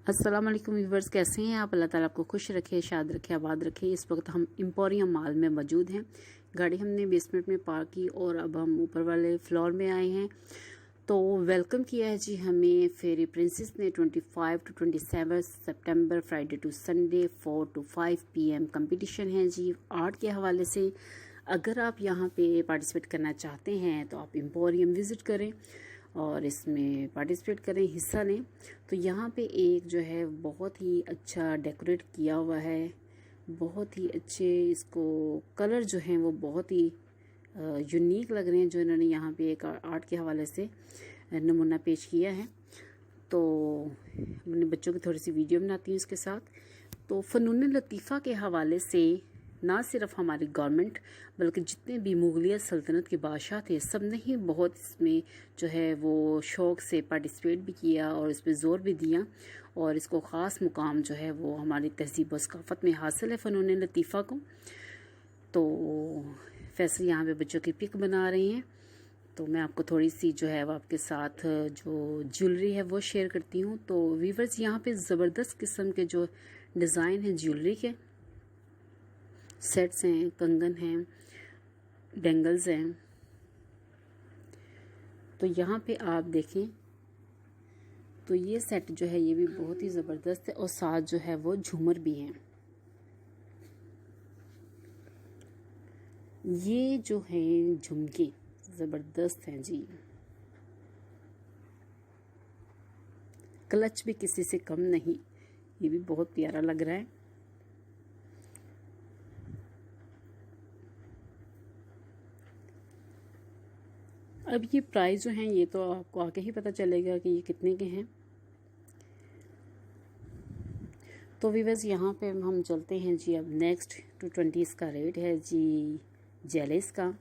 अस्सलाम वालेकुम व्यूवर्स, कैसे हैं आप। अल्लाह ताला आपको खुश रखे, शाद रखे, आबाद रखे। इस वक्त हम एम्पोरियम मॉल में मौजूद हैं। गाड़ी हमने बेसमेंट में पार्क की और अब हम ऊपर वाले फ्लोर में आए हैं। तो वेलकम किया है जी हमें फेरी प्रिंसेस ने 25 टू 27 सितंबर Friday to Sunday 4 to 5 PM competition है जी आर्ट के हवाले से। अगर आप यहाँ पे पार्टिसिपेट करना चाहते हैं तो आप एम्पोरियम विज़िट करें और इसमें पार्टिसिपेट करें, हिस्सा लें। तो यहाँ पे एक जो है बहुत ही अच्छा डेकोरेट किया हुआ है, बहुत ही अच्छे इसको कलर जो हैं वो बहुत ही यूनिक लग रहे हैं जो इन्होंने यहाँ पे एक आर्ट के हवाले से नमूना पेश किया है। तो अपने बच्चों की थोड़ी सी वीडियो बनाती हूँ इसके साथ। तो फ़नून लतीफ़ा के हवाले से ना सिर्फ हमारी गवर्नमेंट बल्कि जितने भी मुगलिया सल्तनत के बादशाह थे सब ने ही बहुत इसमें जो है वो शौक़ से पार्टिसिपेट भी किया और इस पर ज़ोर भी दिया और इसको ख़ास मुकाम जो है वो हमारी तहज़ीब व सकाफ़त में हासिल है फ़नून लतीफ़ा को। तो फैसल यहाँ पे बच्चों की पिक बना रही हैं। तो मैं आपको थोड़ी सी जो है वो आपके साथ जो ज्वेलरी है वो शेयर करती हूँ। तो वीवर्स यहाँ पे ज़बरदस्त किस्म के जो डिज़ाइन हैं ज्वेलरी के सेट्स हैं, कंगन हैं, बैंगल्स हैं। तो यहाँ पे आप देखें तो ये सेट जो है ये भी बहुत ही ज़बरदस्त है और साथ जो है वो झूमर भी हैं। ये जो है झुमके ज़बरदस्त हैं जी, क्लच भी किसी से कम नहीं, ये भी बहुत प्यारा लग रहा है। अब ये प्राइस जो हैं ये तो आपको आके ही पता चलेगा कि ये कितने के हैं। तो व्यूअर्स यहाँ पे हम चलते हैं जी। अब नेक्स्ट 220 का रेट है जी जेलिस का।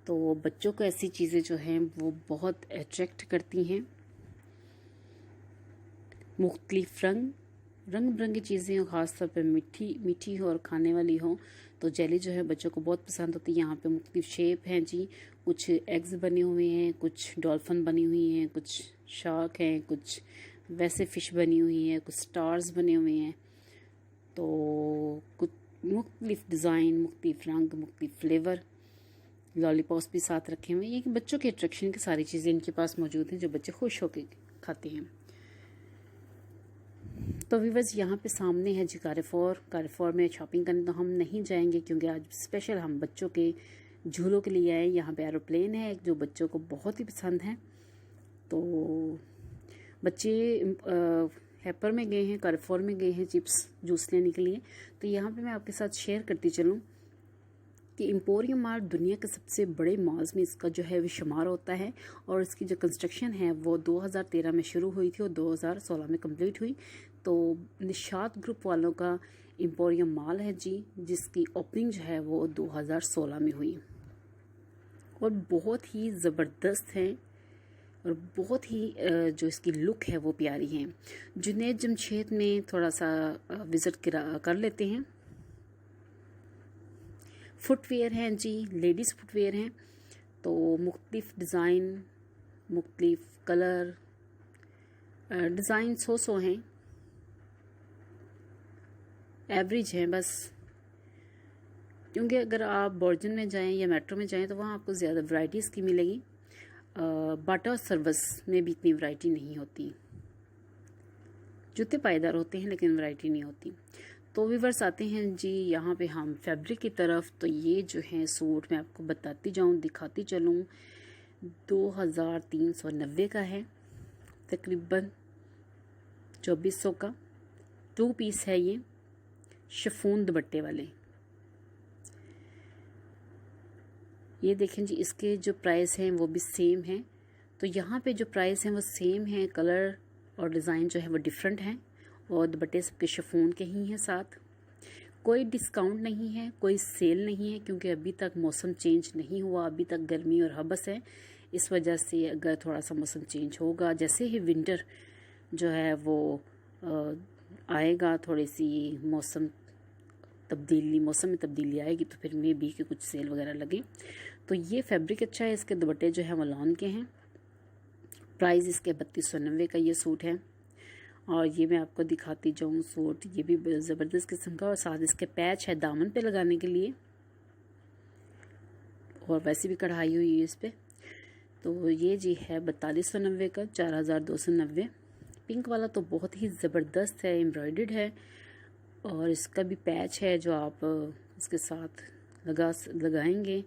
तो बच्चों को ऐसी चीज़ें जो हैं वो बहुत अट्रैक्ट करती हैं। मुख्तलिफ रंग बिरंगी चीज़ें ख़ास तौर पर मीठी हो और खाने वाली हो तो जेली जो है बच्चों को बहुत पसंद होती है। यहाँ पे मुख्तलिफ शेप हैं जी, कुछ एग्स बने हुए हैं, कुछ डॉल्फिन बनी हुई हैं, कुछ शार्क हैं, कुछ वैसे फ़िश बनी हुई हैं, कुछ स्टार्स बने हुए हैं। तो कुछ मुख्तलिफ डिज़ाइन, मुख्तलिफ रंग, मुख्तलिफ फ्लेवर, लॉलीपॉप्स भी साथ रखे हुए हैं। ये कि बच्चों के अट्रैक्शन की सारी चीज़ें इनके पास मौजूद हैं जो बच्चे खुश होकर खाते हैं। तो व्यूअर्स यहाँ पे सामने है जी कारेफोर में शॉपिंग करने तो हम नहीं जाएंगे क्योंकि आज स्पेशल हम बच्चों के झूलों के लिए आए। यहाँ पे एरोप्लेन है जो बच्चों को बहुत ही पसंद है। तो बच्चे हैपर में गए हैं, कारेफोर में गए हैं चिप्स जूस लेने के लिए। तो यहाँ पे मैं आपके साथ शेयर करती चलूँ कि एम्पोरियम मॉल दुनिया के सबसे बड़े मॉल्स में इसका जो है वो शुमार होता है और इसकी जो कंस्ट्रक्शन है वो 2013 में शुरू हुई थी और 2016 में कंप्लीट हुई। तो निशात ग्रुप वालों का एम्पोरियम मॉल है जी, जिसकी ओपनिंग जो है वो 2016 में हुई और बहुत ही ज़बरदस्त है और बहुत ही जो इसकी लुक है वो प्यारी है। जुनैद जमशेद में थोड़ा सा विज़िट कर लेते हैं। फुटवेयर हैं जी, लेडीज़ फुटवेयर हैं। तो मुख्तलिफ डिज़ाइन, मुख्तलिफ कलर, डिज़ाइन सौ हैं, एवरेज हैं बस। क्योंकि अगर आप बॉर्जन में जाएं या मेट्रो में जाएं तो वहाँ आपको ज़्यादा वैरायटीज़ की मिलेगी। बाटा सर्विस में भी इतनी वैरायटी नहीं होती। जूते पायदार होते हैं लेकिन वैरायटी नहीं होती। तो व्यूअर्स आते हैं जी यहाँ पे हम फैब्रिक की तरफ। तो ये जो है सूट मैं आपको बताती जाऊँ, दिखाती चलूँ, 2390 का है, तकरीबन 2400 का। 2 पीस है ये, शिफॉन दुपट्टे वाले। ये देखें जी, इसके जो प्राइस हैं वो भी सेम हैं। तो यहाँ पे जो प्राइस हैं वो सेम हैं, कलर और डिज़ाइन जो है वो डिफरेंट हैं और दुपट्टे सबके शिफॉन के ही हैं। साथ कोई डिस्काउंट नहीं है, कोई सेल नहीं है क्योंकि अभी तक मौसम चेंज नहीं हुआ। अभी तक गर्मी और हबस है। इस वजह से अगर थोड़ा सा मौसम चेंज होगा, जैसे ही विंटर जो है वो आएगा, थोड़ी सी मौसम में तब्दीली आएगी तो फिर मे बी कि कुछ सेल वगैरह लगे। तो ये फैब्रिक अच्छा है। इसके दुपट्टे जो है वो लॉन के हैं। प्राइस इसके 3290 का ये सूट है और ये मैं आपको दिखाती जाऊँ सूट, ये भी ज़बरदस्त किस्म का, और साथ इसके पैच है दामन पे लगाने के लिए, और वैसे भी कढ़ाई हुई है इस पर। तो ये जी है 4290 का, 4290। पिंक वाला तो बहुत ही ज़बरदस्त है, एम्ब्रॉयडर्ड है, और इसका भी पैच है जो आप इसके साथ लगाएंगे।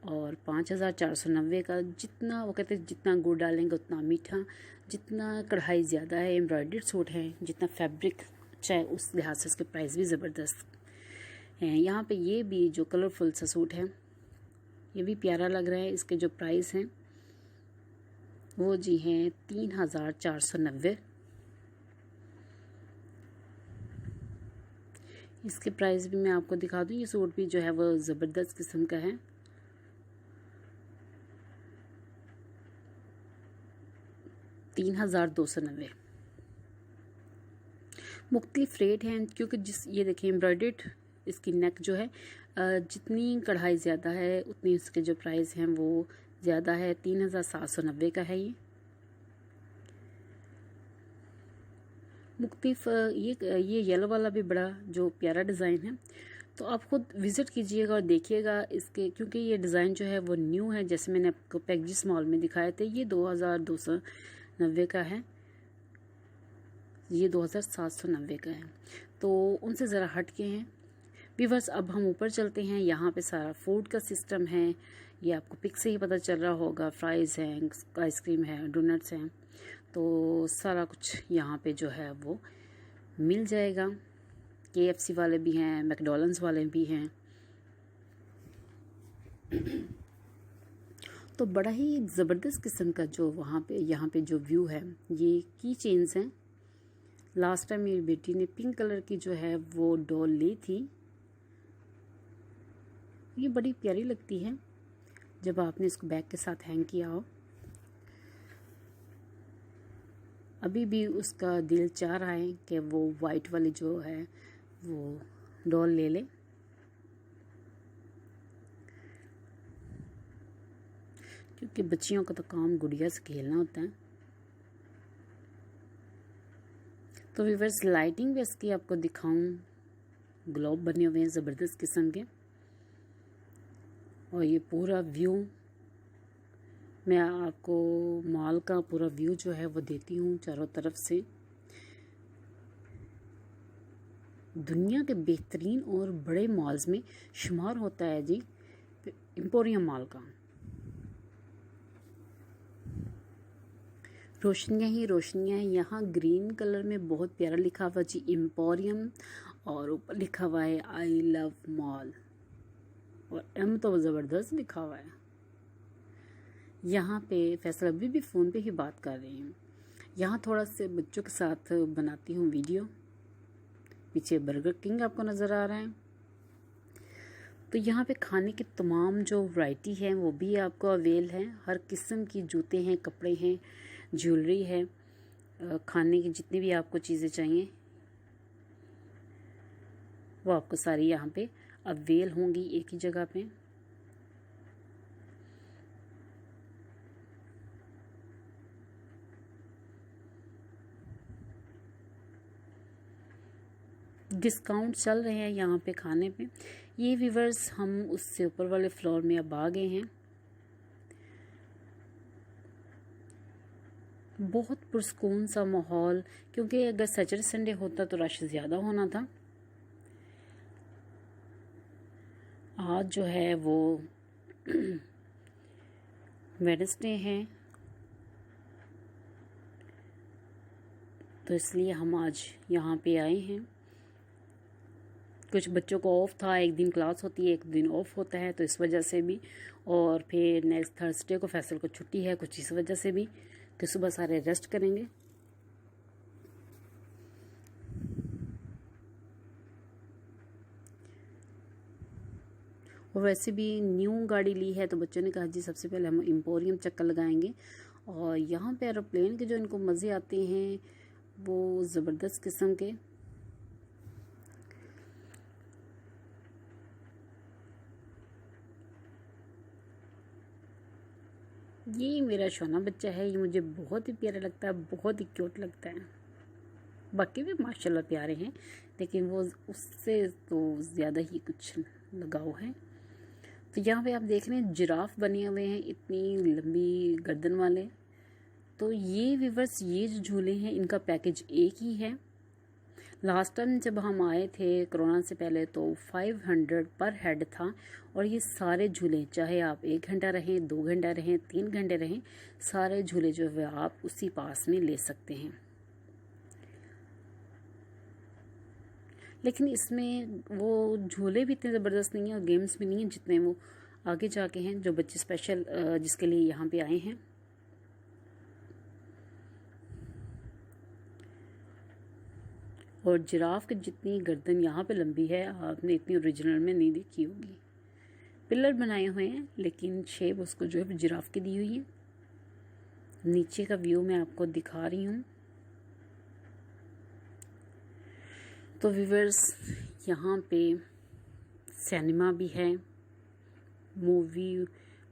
और 5490 का, जितना वो कहते हैं जितना गुड़ डालेंगे उतना मीठा, जितना कढ़ाई ज़्यादा है, एम्ब्रॉयडर्ड सूट है, जितना फैब्रिक अच्छा है, उस लिहाज से इसके प्राइस भी ज़बरदस्त हैं। यहाँ पे ये भी जो कलरफुल सा सूट है ये भी प्यारा लग रहा है। इसके जो प्राइस हैं वो जी हैं 3490। इसके प्राइस भी मैं आपको दिखा दूँ। ये सूट भी जो है वो ज़बरदस्त किस्म का है। $3290। मुख्तलिफ रेट हैं क्योंकि ये देखिए एम्ब्रॉयडर्ड इसकी नेक जो है, जितनी कढ़ाई ज़्यादा है उतनी इसके जो प्राइस हैं वो ज़्यादा है। 3790 का है ये। मुख्तलिफ ये येलो वाला भी बड़ा जो प्यारा डिज़ाइन है, तो आप खुद विज़िट कीजिएगा और देखिएगा इसके, क्योंकि ये डिज़ाइन जो है वो न्यू है। जैसे मैंने आपको पैगजिस मॉल में दिखाए थे, ये 2290 का है, ये 2790 का है, तो उनसे ज़रा हट के हैं व्यूअर्स। अब हम ऊपर चलते हैं। यहाँ पे सारा फूड का सिस्टम है, ये आपको पिक से ही पता चल रहा होगा। फ्राइज़ हैं, आइसक्रीम है, डोनट्स हैं, तो सारा कुछ यहाँ पे जो है वो मिल जाएगा। KFC वाले भी हैं, मैकडॉनल्ड्स वाले भी हैं। तो बड़ा ही ज़बरदस्त किस्म का जो यहाँ पे जो व्यू है, ये की चेन्स हैं। लास्ट टाइम मेरी बेटी ने पिंक कलर की जो है वो डॉल ली थी। ये बड़ी प्यारी लगती है जब आपने इसको बैग के साथ हैंग किया हो। अभी भी उसका दिल चाह रहा है कि वो वाइट वाली जो है वो डॉल ले ले, क्योंकि बच्चियों का तो काम गुड़िया से खेलना होता है। तो व्यूअर्स लाइटिंग भी इसकी आपको दिखाऊं, ग्लोब बने हुए हैं ज़बरदस्त किस्म के, और ये पूरा व्यू मैं आपको मॉल का पूरा व्यू जो है वो देती हूँ चारों तरफ से। दुनिया के बेहतरीन और बड़े मॉल्स में शुमार होता है जी एम्पोरियम मॉल का। रोशनियाँ ही रोशनियाँ हैं। यहाँ ग्रीन कलर में बहुत प्यारा लिखा हुआ जी एम्पोरियम, और ऊपर लिखा हुआ है आई लव मॉल, और M तो ज़बरदस्त लिखा हुआ है। यहाँ पे फैसल अभी भी फ़ोन पे ही बात कर रही हूँ। यहाँ थोड़ा से बच्चों के साथ बनाती हूँ वीडियो। पीछे बर्गर किंग आपको नज़र आ रहा है। तो यहाँ पे खाने की तमाम जो वैरायटी है वो भी आपको अवेल है। हर किस्म की जूते हैं, कपड़े हैं, ज्वेलरी है, खाने की जितनी भी आपको चीज़ें चाहिए वो आपको सारी यहाँ पे अवेल होंगी एक ही जगह पे। डिस्काउंट चल रहे हैं यहाँ पे खाने पे। ये व्यूअर्स हम उससे ऊपर वाले फ्लोर में अब आ गए हैं। बहुत पुरस्कून सा माहौल, क्योंकि अगर सैटरडे संडे होता तो रश ज़्यादा होना था। आज जो है वो वेडनेसडे है, तो इसलिए हम आज यहाँ पे आए हैं। कुछ बच्चों को ऑफ था, एक दिन क्लास होती है, एक दिन ऑफ होता है, तो इस वजह से भी, और फिर नेक्स्ट थर्सडे को फैसल को छुट्टी है कुछ इस वजह से भी, कि सुबह सारे रेस्ट करेंगे। और वैसे भी न्यू गाड़ी ली है, तो बच्चों ने कहा जी सबसे पहले हम एम्पोरियम चक्कर लगाएंगे। और यहाँ पे एरोप्लेन के जो इनको मज़े आते हैं वो ज़बरदस्त किस्म के। ये मेरा शोना बच्चा है, ये मुझे बहुत ही प्यारा लगता है, बहुत ही क्यूट लगता है। बाकी भी माशाल्लाह प्यारे हैं, लेकिन वो उससे तो ज़्यादा ही कुछ लगाव है। तो यहाँ पे आप देख रहे हैं जिराफ बने हुए हैं, इतनी लंबी गर्दन वाले। तो ये व्यूअर्स, ये जो झूले हैं इनका पैकेज एक ही है। लास्ट टाइम जब हम आए थे कोरोना से पहले तो 500 पर हेड था, और ये सारे झूले, चाहे आप 1 घंटा रहें, 2 घंटा रहें, 3 घंटे रहें, सारे झूले जो है आप उसी पास में ले सकते हैं। लेकिन इसमें वो झूले भी इतने ज़बरदस्त नहीं हैं और गेम्स भी नहीं हैं जितने वो आगे जाके हैं, जो बच्चे स्पेशल जिसके लिए यहाँ पे आए हैं। और जिराफ की जितनी गर्दन यहाँ पे लंबी है, आपने इतनी ओरिजिनल में नहीं देखी होगी। पिलर बनाए हुए हैं, लेकिन शेप उसको जो है जिराफ की दी हुई है। नीचे का व्यू मैं आपको दिखा रही हूँ। तो व्यूअर्स, यहाँ पे सिनेमा भी है, मूवी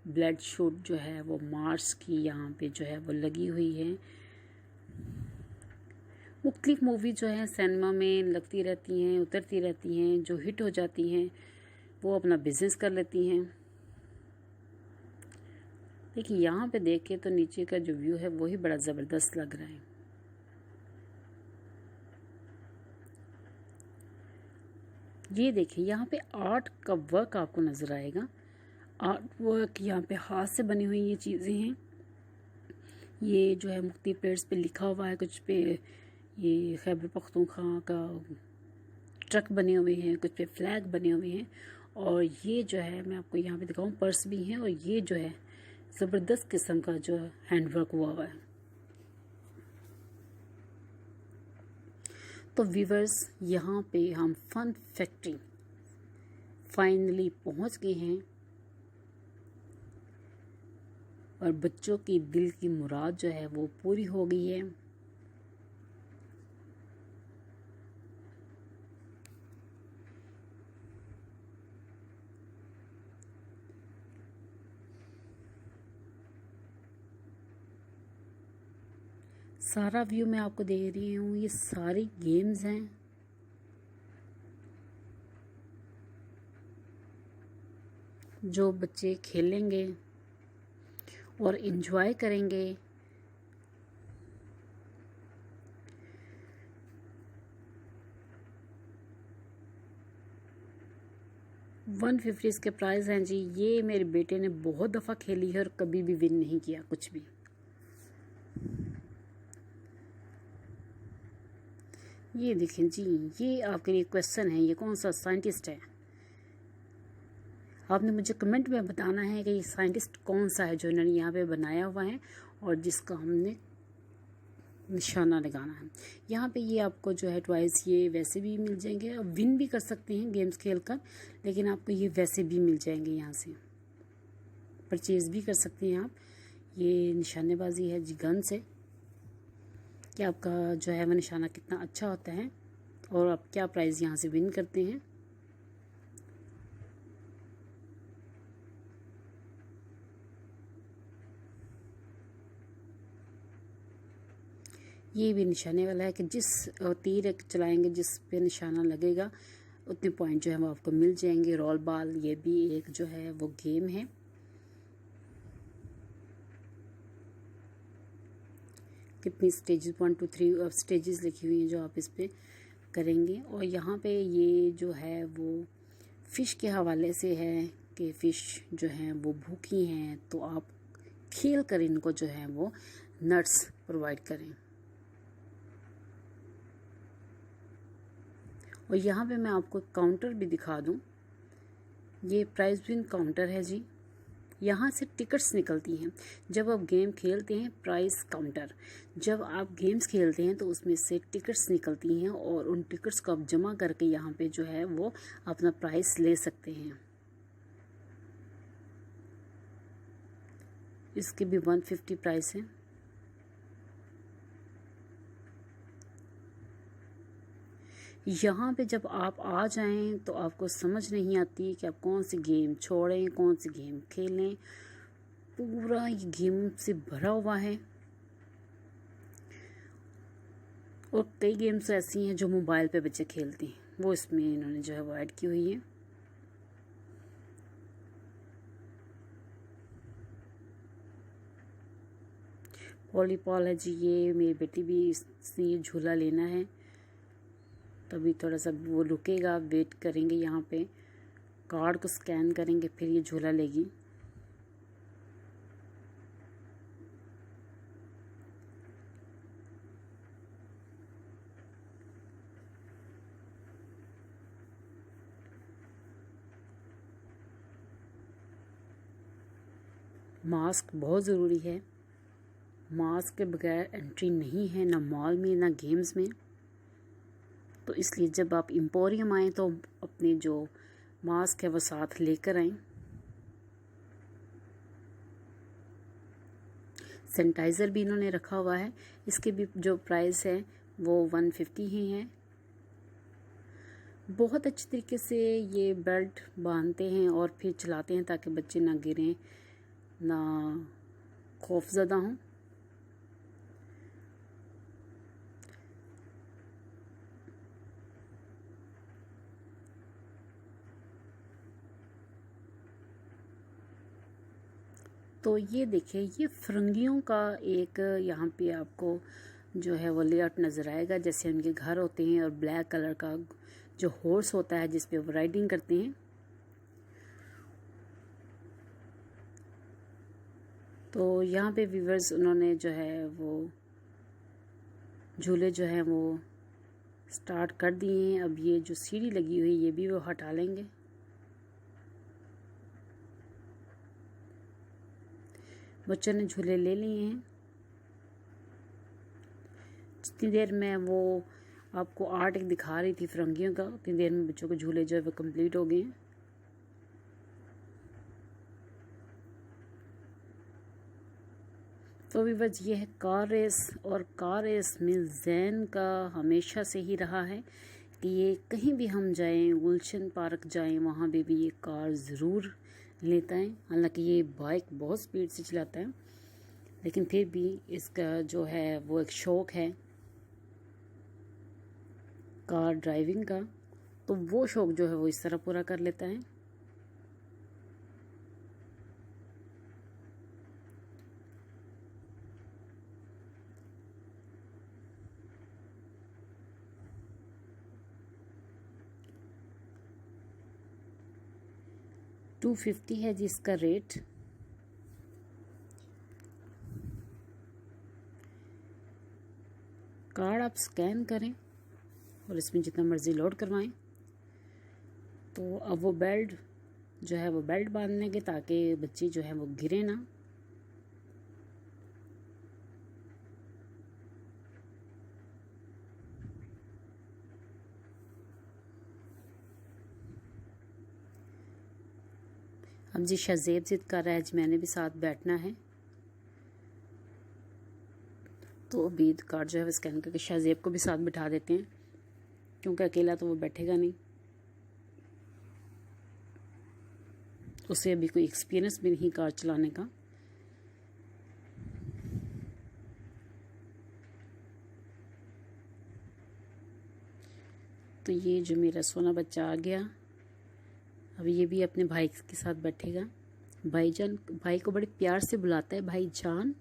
ब्लड शूट जो है वो मार्स की यहाँ पे जो है वो लगी हुई है। मुख्तलिफ मूवी जो है सिनेमा में लगती रहती हैं, उतरती रहती हैं, जो हिट हो जाती हैं वो अपना बिजनेस कर लेती हैं। देखिए यहाँ पे देख के तो नीचे का जो व्यू है वो ही बड़ा ज़बरदस्त लग रहा है। ये देखिए यहाँ पे आर्ट का वर्क आपको नज़र आएगा। आर्ट वर्क यहाँ पे हाथ से बनी हुई ये चीज़ें हैं। ये जो है मुख्तलिफ प्लेट्स पे लिखा हुआ है, कुछ पे ये खैबर पख्तूनख्वा का ट्रक बने हुए हैं, कुछ पे फ्लैग बने हुए हैं। और ये जो है मैं आपको यहाँ पे दिखाऊँ, पर्स भी हैं, और ये जो है ज़बरदस्त किस्म का जो हैंडवर्क हुआ है। तो व्यूअर्स, यहाँ पे हम फन फैक्ट्री फाइनली पहुँच गए हैं, और बच्चों की दिल की मुराद जो है वो पूरी हो गई है। सारा व्यू मैं आपको दे रही हूँ, ये सारी गेम्स हैं। जो बच्चे खेलेंगे और इन्जॉय करेंगे। $150 इसके प्राइस हैं जी। ये मेरे बेटे ने बहुत दफ़ा खेली है और कभी भी विन नहीं किया कुछ भी। ये देखें जी, ये आपके लिए क्वेश्चन है, ये कौन सा साइंटिस्ट है? आपने मुझे कमेंट में बताना है कि ये साइंटिस्ट कौन सा है जो इन्होंने यहाँ पे बनाया हुआ है और जिसका हमने निशाना लगाना है। यहाँ पे ये आपको जो है टॉयज़ ये वैसे भी मिल जाएंगे, आप विन भी कर सकते हैं गेम्स खेल कर, लेकिन आपको ये वैसे भी मिल जाएंगे, यहाँ से परचेज़ भी कर सकते हैं आप। ये निशानेबाजी है जी गन से, कि आपका जो है वो निशाना कितना अच्छा होता है और आप क्या प्राइज़ यहाँ से विन करते हैं। ये भी निशाने वाला है कि जिस तीर चलाएंगे जिस पे निशाना लगेगा उतने पॉइंट जो है वो आपको मिल जाएंगे। रोल बॉल, ये भी एक जो है वो गेम है। कितनी स्टेजेस, 1 2 3 स्टेजेस लिखी हुई हैं जो आप इस पे करेंगे। और यहाँ पे ये जो है वो फ़िश के हवाले से है कि फ़िश जो हैं वो भूखी हैं, तो आप खेल कर इनको जो है वो नट्स प्रोवाइड करें। और यहाँ पे मैं आपको काउंटर भी दिखा दूँ, ये प्राइस विन काउंटर है जी। यहाँ से टिकट्स निकलती हैं जब आप गेम खेलते हैं। प्राइस काउंटर, जब आप गेम्स खेलते हैं तो उसमें से टिकट्स निकलती हैं और उन टिकट्स को आप जमा करके यहाँ पे जो है वो अपना प्राइस ले सकते हैं। इसके भी 150 प्राइस है। यहाँ पे जब आप आ जाएं तो आपको समझ नहीं आती कि आप कौन सी गेम छोड़ें, कौन सी गेम खेलें। पूरा ये गेम से भरा हुआ है और कई गेम्स ऐसी हैं जो मोबाइल पे बच्चे खेलते हैं, वो इसमें इन्होंने जो है वो ऐड की हुई है। वॉलीबॉल है जी, ये मेरी बेटी भी इसने ये झूला लेना है, तभी थोड़ा सा वो रुकेगा, वेट करेंगे, यहाँ पे कार्ड को स्कैन करेंगे फिर ये झूला लेगी। मास्क बहुत ज़रूरी है, मास्क के बगैर एंट्री नहीं है ना मॉल में ना गेम्स में। तो इसलिए जब आप एम्पोरियम आएँ तो अपने जो मास्क है वो साथ लेकर आएँ। सैनिटाइज़र भी इन्होंने रखा हुआ है, इसके भी जो प्राइस है वो 150 ही है। बहुत अच्छी तरीके से ये बेल्ट बांधते हैं और फिर चलाते हैं ताकि बच्चे ना गिरें ना खौफज़दा हों। तो ये देखिए, ये फिरंगियों का एक यहाँ पे आपको जो है वो लेआउट नज़र आएगा, जैसे उनके घर होते हैं, और ब्लैक कलर का जो हॉर्स होता है जिस पे वो राइडिंग करते हैं। तो यहाँ पे व्यूवर्स उन्होंने जो है वो झूले जो हैं वो स्टार्ट कर दिए हैं। अब ये जो सीढ़ी लगी हुई ये भी वो हटा लेंगे। बच्चों ने झूले ले लिए हैं। जितनी देर में वो आपको आर्ट एक दिखा रही थी फिरंगियों का, उतनी देर में बच्चों के झूले जो है वो कंप्लीट हो गए हैं। तो व्यूअर्स ये है कार रेस, और कार रेस में जैन का हमेशा से ही रहा है कि ये कहीं भी हम जाएं, गुलशन पार्क जाएं, वहाँ पे भी ये कार ज़रूर लेता है। हालांकि ये बाइक बहुत स्पीड से चलाता है, लेकिन फिर भी इसका जो है वो एक शौक़ है कार ड्राइविंग का, तो वो शौक़ जो है वो इस तरह पूरा कर लेता है। $250 है जिसका रेट। कार्ड आप स्कैन करें और इसमें जितना मर्ज़ी लोड करवाएं। तो अब वो बेल्ट जो है वो बेल्ट बांध लेंगे ताकि बच्चे जो है वो गिरे ना। अब जी शाहजेब ज़िद कर रहा है जी मैंने भी साथ बैठना है, तो अभी कार्ड जो है वो स्कैन करके शाहजेब को भी साथ बिठा देते हैं, क्योंकि अकेला तो वो बैठेगा नहीं, उसे अभी कोई एक्सपीरियंस भी नहीं कार चलाने का। तो ये जो मेरा सोना बच्चा आ गया, अब ये भी अपने भाई के साथ बैठेगा। भाईजान, भाई को बड़े प्यार से बुलाता है भाईजान।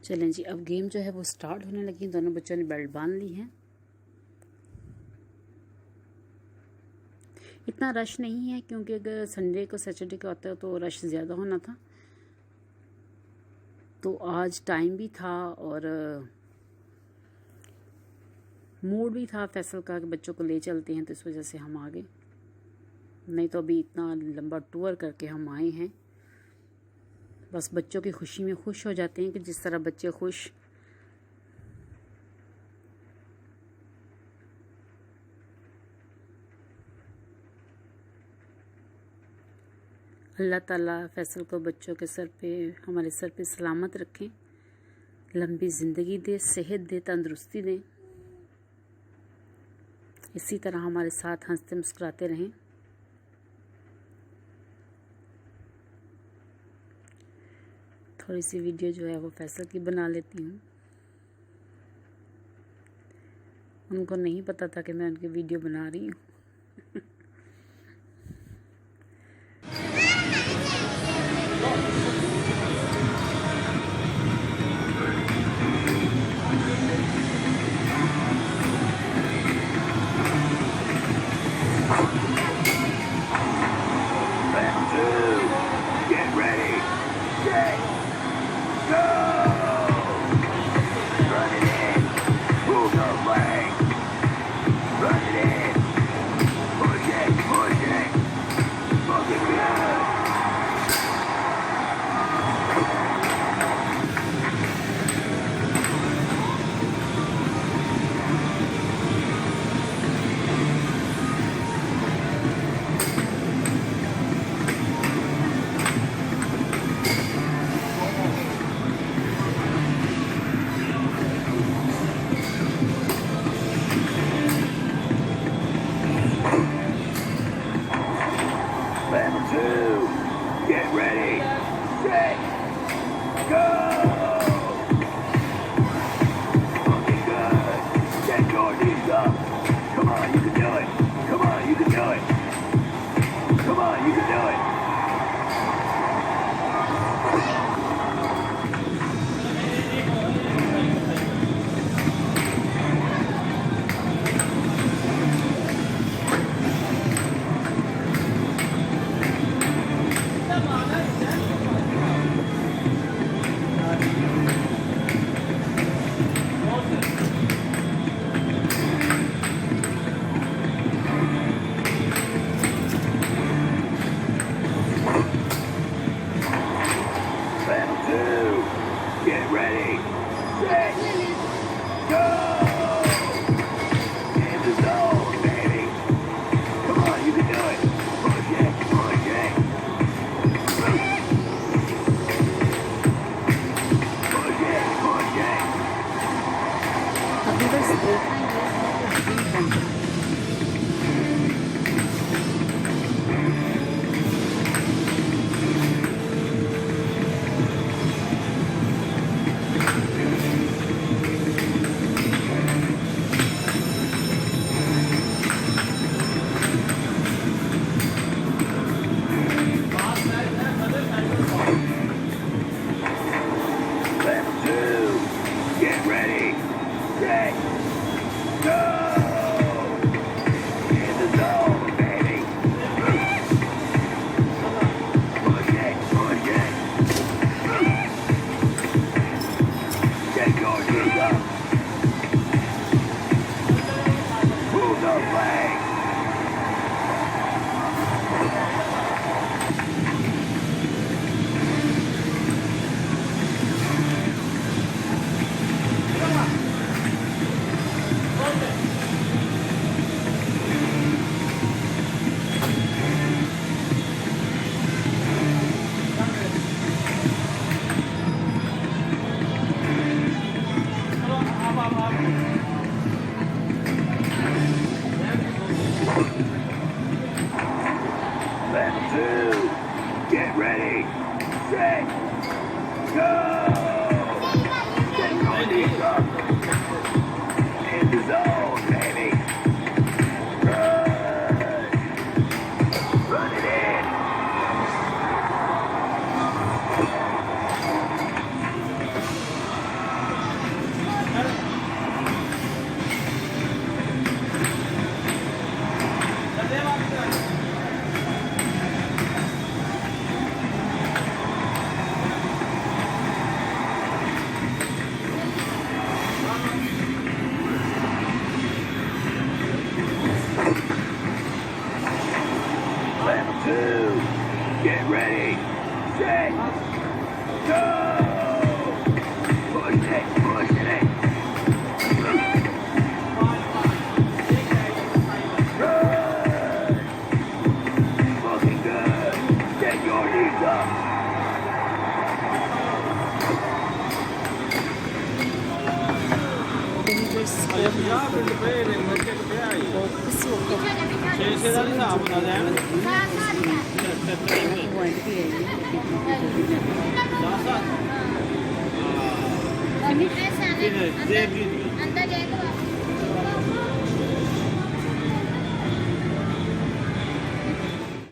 चलें जी, अब गेम जो है वो स्टार्ट होने लगी। दोनों बच्चों ने बेल्ट बांध ली है। इतना रश नहीं है, क्योंकि अगर संडे को सैटरडे को आता है तो रश ज़्यादा होना था। तो आज टाइम भी था और मूड भी था फैसल का कि बच्चों को ले चलते हैं, तो इस वजह से हम आ गए। नहीं तो अभी इतना लंबा टूर करके हम आए हैं। बस बच्चों की खुशी में खुश हो जाते हैं कि जिस तरह बच्चे खुश। अल्लाह ताला फैसल को बच्चों के सर पे, हमारे सर पे सलामत रखें, लंबी ज़िंदगी दे, सेहत दे, तंदुरुस्ती दे। इसी तरह हमारे साथ हंसते मुस्कुराते रहें। थोड़ी सी वीडियो जो है वो फैसल की बना लेती हूँ। उनको नहीं पता था कि मैं उनकी वीडियो बना रही हूँ। Get ready, set, go! Looking good. Get your knees up. Come on, you can do it. Come on, you can do it. Come on, you can do it. Get ready, set, go! In the zone, baby. Come on, you can do it. Push it, push it. Push it, push it. अभी बस देखा ही है। Get ready, set, go! In the zone, baby. Push it, push it. Get your knees up. Move the flag. Left two. Get ready. Set. Go. Get your knees up. In the zone, baby. Run. Run it in. Left two. Get ready. Set. Go. Push it. Push it. Run. Looking good. Get your knees up. Dangerous. Focus 6 ਦਾ ਨਹੀਂ ਹਿਸਾਬ ਹੁੰਦਾ Jain warranty है ये 10 finish जेब जी अंदर